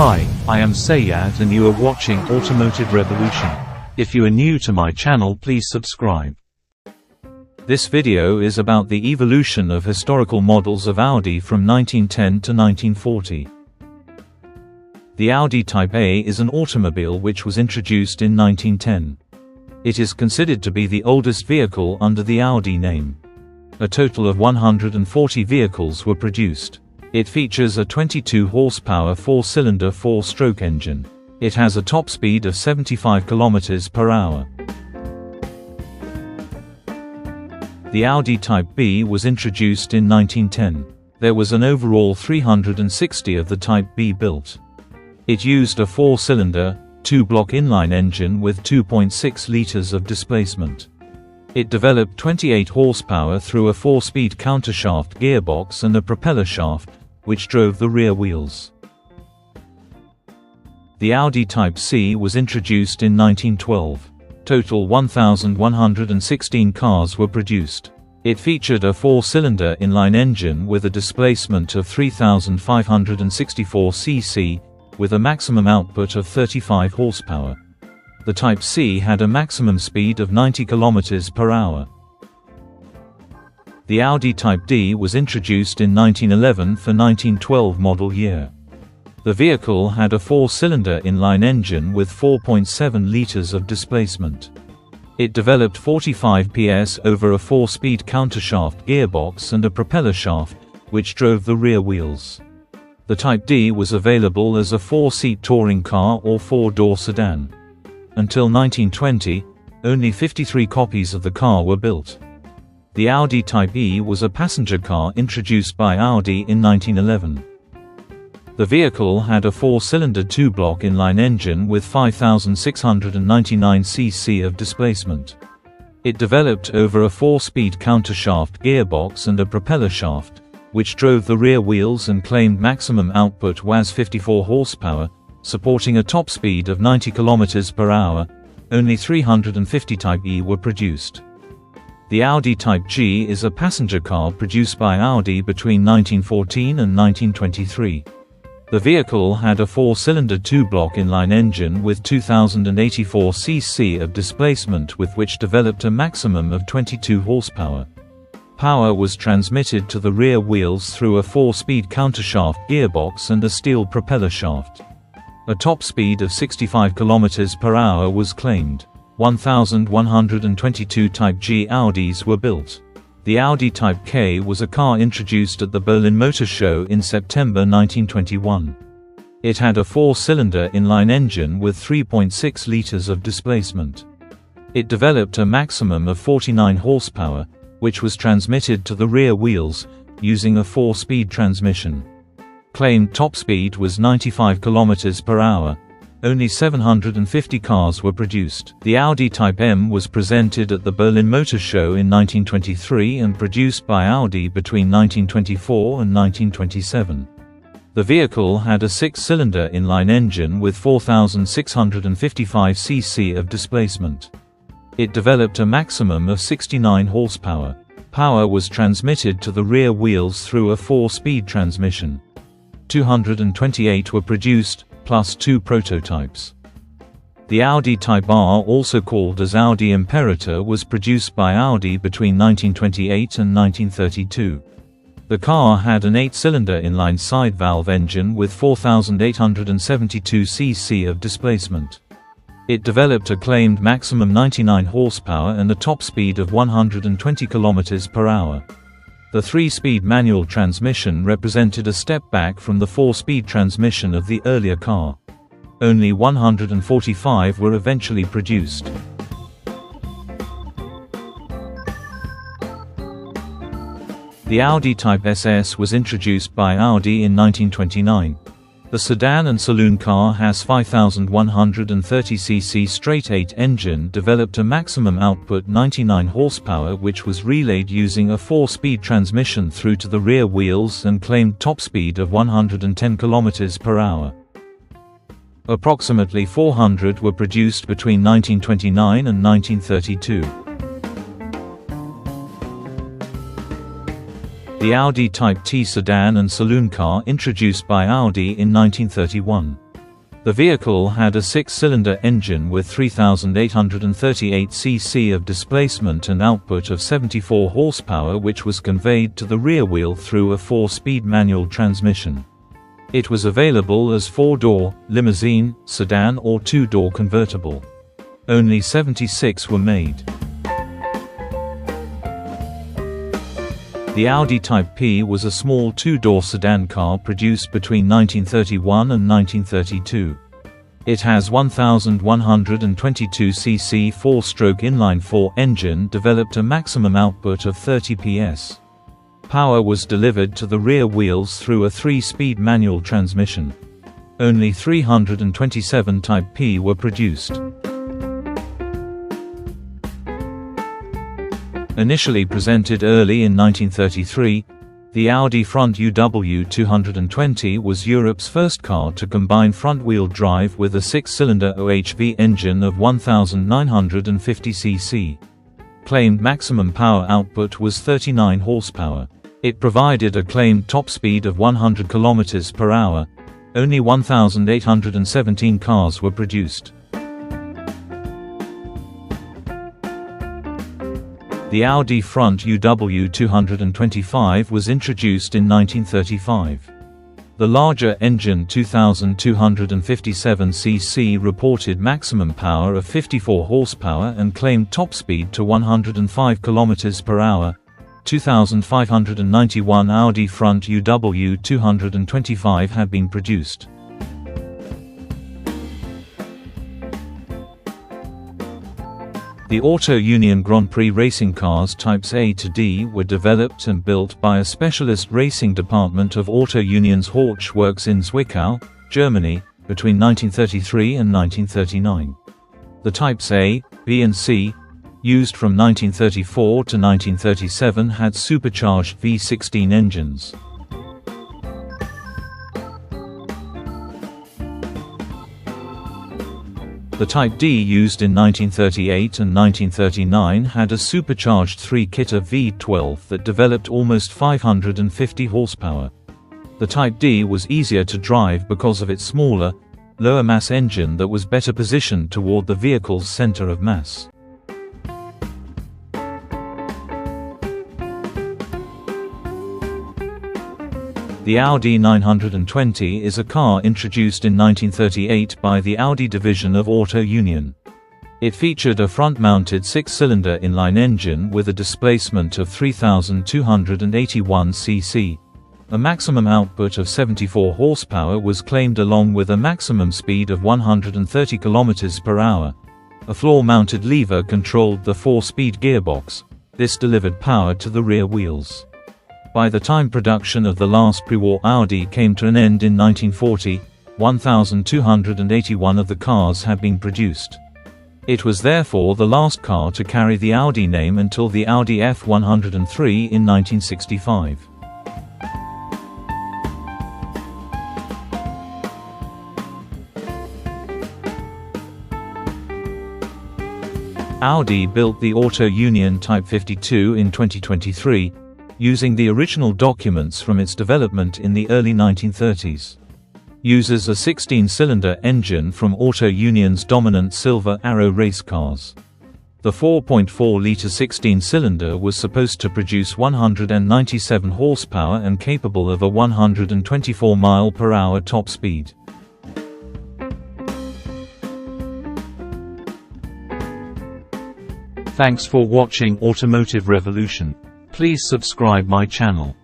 Hi, I am Sayad and you are watching Automotive Revolution. If you are new to my channel, please subscribe. This video is about the evolution of historical models of Audi from 1910 to 1940. The Audi Type A is an automobile which was introduced in 1910. It is considered to be the oldest vehicle under the Audi name. A total of 140 vehicles were produced. It features a 22 horsepower 4-cylinder 4-stroke engine. It has a top speed of 75 km per hour. The Audi Type B was introduced in 1910. There was an overall 360 of the Type B built. It used a 4-cylinder, 2-block inline engine with 2.6 liters of displacement. It developed 28 horsepower through a 4-speed countershaft gearbox and a propeller shaft, which drove the rear wheels. The Audi Type C was introduced in 1912. Total 1,116 cars were produced. It featured a 4-cylinder inline engine with a displacement of 3,564 cc, with a maximum output of 35 horsepower. The Type C had a maximum speed of 90 km per hour. The Audi Type D was introduced in 1911 for 1912 model year. The vehicle had a 4-cylinder inline engine with 4.7 liters of displacement. It developed 45 PS over a 4-speed countershaft gearbox and a propeller shaft, which drove the rear wheels. The Type D was available as a 4-seat touring car or 4-door sedan. Until 1920, only 53 copies of the car were built. The Audi Type E was a passenger car introduced by Audi in 1911. The vehicle had a 4-cylinder 2-block inline engine with 5,699 cc of displacement. It developed over a 4-speed countershaft gearbox and a propeller shaft, which drove the rear wheels and claimed maximum output was 54 horsepower, supporting a top speed of 90 km per hour. Only 350 Type E were produced. The Audi Type G is a passenger car produced by Audi between 1914 and 1923. The vehicle had a 4-cylinder 2-block inline engine with 2,084 cc of displacement, with which developed a maximum of 22 horsepower. Power was transmitted to the rear wheels through a 4-speed countershaft gearbox and a steel propeller shaft. A top speed of 65 km per hour was claimed. 1,122 Type G Audis were built. The Audi Type K was a car introduced at the Berlin Motor Show in September 1921. It had a 4-cylinder inline engine with 3.6 liters of displacement. It developed a maximum of 49 horsepower, which was transmitted to the rear wheels, using a 4-speed transmission. Claimed top speed was 95 km per hour. Only 750 cars were produced. The Audi Type M was presented at the Berlin Motor Show in 1923 and produced by Audi between 1924 and 1927. The vehicle had a 6-cylinder inline engine with 4,655 cc of displacement. It developed a maximum of 69 horsepower. Power was transmitted to the rear wheels through a 4-speed transmission. 228 were produced, plus 2 prototypes. The Audi Type R, also called as Audi Imperator, was produced by Audi between 1928 and 1932. The car had an 8-cylinder inline side valve engine with 4,872 cc of displacement. It developed a claimed maximum 99 horsepower and a top speed of 120 km per hour. The 3-speed manual transmission represented a step back from the 4-speed transmission of the earlier car. Only 145 were eventually produced. The Audi Type SS was introduced by Audi in 1929. The sedan and saloon car has 5,130 cc straight-8 engine, developed a maximum output 99 horsepower, which was relayed using a 4-speed transmission through to the rear wheels and claimed top speed of 110 km per hour. Approximately 400 were produced between 1929 and 1932. The Audi Type T sedan and saloon car introduced by Audi in 1931. The vehicle had a 6-cylinder engine with 3,838 cc of displacement and output of 74 horsepower, which was conveyed to the rear wheel through a 4-speed manual transmission. It was available as 4-door, limousine, sedan or 2-door convertible. Only 76 were made. The Audi Type P was a small 2-door sedan car produced between 1931 and 1932. It has 1,122 cc 4-stroke inline-4 engine, developed a maximum output of 30 PS. Power was delivered to the rear wheels through a 3-speed manual transmission. Only 327 Type P were produced. Initially presented early in 1933, the Audi Front UW 220 was Europe's first car to combine front-wheel drive with a 6-cylinder OHV engine of 1,950 cc. Claimed maximum power output was 39 horsepower. It provided a claimed top speed of 100 km per hour. Only 1,817 cars were produced. The Audi Front UW 225 was introduced in 1935. The larger engine 2,257 cc reported maximum power of 54 horsepower and claimed top speed to 105 km per hour. 2,591 Audi Front UW 225 have been produced. The Auto Union Grand Prix racing cars Types A to D were developed and built by a specialist racing department of Auto Union's Horch works in Zwickau, Germany, between 1933 and 1939. The Types A, B and C, used from 1934 to 1937, had supercharged V16 engines. The Type D, used in 1938 and 1939, had a supercharged 3-liter V12 that developed almost 550 horsepower. The Type D was easier to drive because of its smaller, lower-mass engine that was better positioned toward the vehicle's center of mass. The Audi 920 is a car introduced in 1938 by the Audi division of Auto Union. It featured a front-mounted 6-cylinder inline engine with a displacement of 3,281 cc. A maximum output of 74 horsepower was claimed, along with a maximum speed of 130 km per hour. A floor-mounted lever controlled the 4-speed gearbox. This delivered power to the rear wheels. By the time production of the last pre-war Audi came to an end in 1940, 1,281 of the cars had been produced. It was therefore the last car to carry the Audi name until the Audi F103 in 1965. Audi built the Auto Union Type 52 in 2023, using the original documents from its development in the early 1930s. Uses a 16-cylinder engine from Auto Union's dominant Silver Arrow race cars. The 4.4-liter 16-cylinder was supposed to produce 197 horsepower and capable of a 124 mph top speed. Thanks for watching Automotive Revolution. Please subscribe my channel.